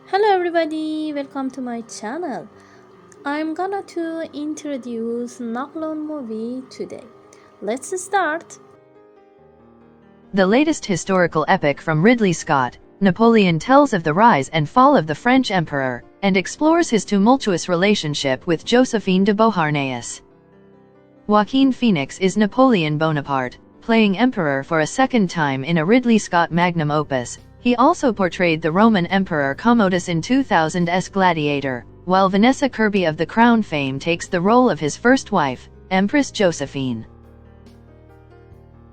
Hello everybody, welcome to my channel. I'm gonna to introduce Napoleon movie today. Let's start. The latest historical epic from Ridley Scott, Napoleon tells of the rise and fall of the French emperor, and explores his tumultuous relationship with Josephine de Beauharnais. Joaquin Phoenix is Napoleon Bonaparte, playing emperor for a second time in a Ridley Scott magnum opus. He also portrayed the Roman Emperor Commodus in 2000's Gladiator, while Vanessa Kirby of The Crown fame takes the role of his first wife, Empress Josephine.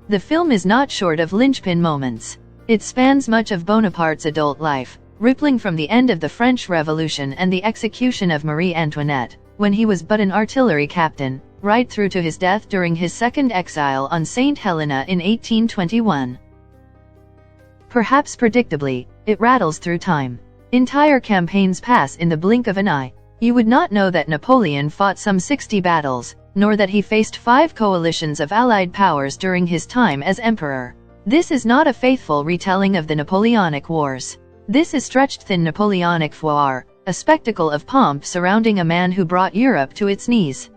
The film is not short of linchpin moments. It spans much of Bonaparte's adult life, rippling from the end of the French Revolution and the execution of Marie Antoinette, when he was but an artillery captain, right through to his death during his second exile on St. Helena in 1821. Perhaps predictably, it rattles through time. Entire campaigns pass in the blink of an eye. You would not know that Napoleon fought some 60 battles, nor that he faced 5 coalitions of allied powers during his time as emperor. This is not a faithful retelling of the Napoleonic Wars. This is stretched-thin Napoleonic foire, a spectacle of pomp surrounding a man who brought Europe to its knees.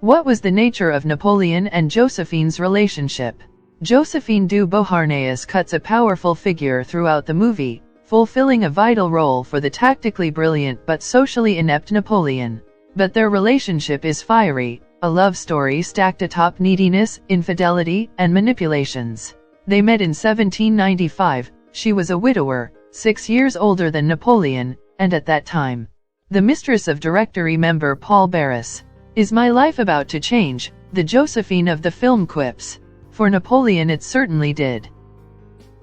What was the nature of Napoleon and Josephine's relationship? Josephine de Beauharnais cuts a powerful figure throughout the movie, fulfilling a vital role for the tactically brilliant but socially inept Napoleon. But their relationship is fiery, a love story stacked atop neediness, infidelity, and manipulations. They met in 1795, she was a widower, 6 years older than Napoleon, and at that time, the mistress of Directory member Paul Barras. "Is my life about to change?" the Josephine of the film quips. For Napoleon it certainly did.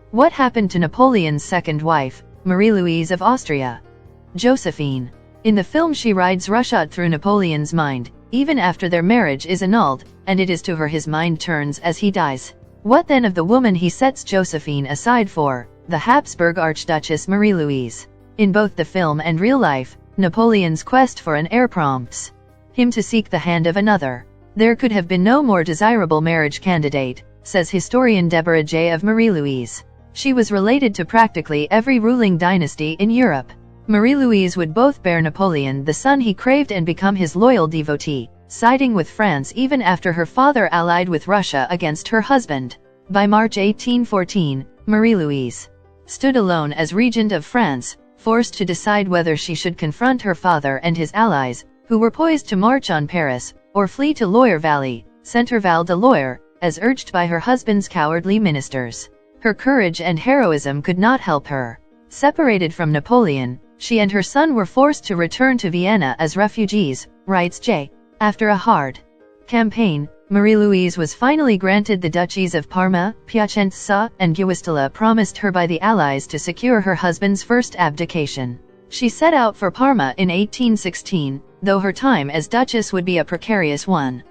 What happened to Napoleon's second wife, Marie-Louise of Austria? Josephine. In the film she rides roughshod through Napoleon's mind, even after their marriage is annulled, and it is to her his mind turns as he dies. What then of the woman he sets Josephine aside for, the Habsburg Archduchess Marie-Louise? In both the film and real life, Napoleon's quest for an heir prompts him to seek the hand of another. There could have been no more desirable marriage candidate, says historian Deborah J. of Marie-Louise. She was related to practically every ruling dynasty in Europe. Marie-Louise would both bear Napoleon the son he craved and become his loyal devotee, siding with France even after her father allied with Russia against her husband. By March 1814, Marie-Louise stood alone as regent of France, forced to decide whether she should confront her father and his allies, who were poised to march on Paris, or flee to Loire Valley, Centerval de Loire, as urged by her husband's cowardly ministers. Her courage and heroism could not help her. Separated from Napoleon, she and her son were forced to return to Vienna as refugees, writes J. After a hard campaign, Marie-Louise was finally granted the duchies of Parma, Piacenza, and Guastalla promised her by the Allies to secure her husband's first abdication. She set out for Parma in 1816, though her time as Duchess would be a precarious one.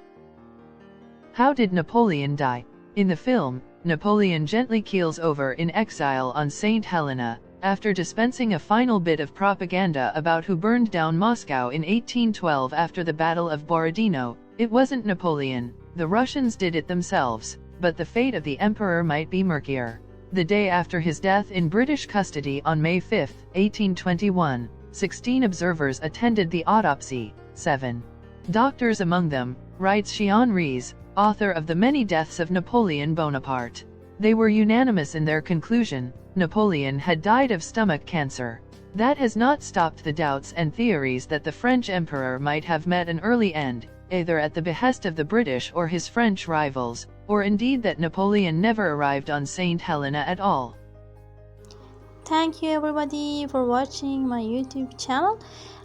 How did Napoleon die? In the film, Napoleon gently keels over in exile on St. Helena, after dispensing a final bit of propaganda about who burned down Moscow in 1812 after the Battle of Borodino. It wasn't Napoleon, the Russians did it themselves, but the fate of the emperor might be murkier. The day after his death in British custody on May 5, 1821, 16 observers attended the autopsy, 7 doctors among them, writes Jean Ries, author of The Many Deaths of Napoleon Bonaparte. They were unanimous in their conclusion: Napoleon had died of stomach cancer. That has not stopped the doubts and theories that the French emperor might have met an early end, either at the behest of the British or his French rivals, or indeed that Napoleon never arrived on St. Helena at all. Thank you everybody for watching my YouTube channel.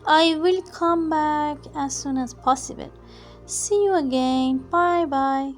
I will come back as soon as possible. See you again. Bye bye.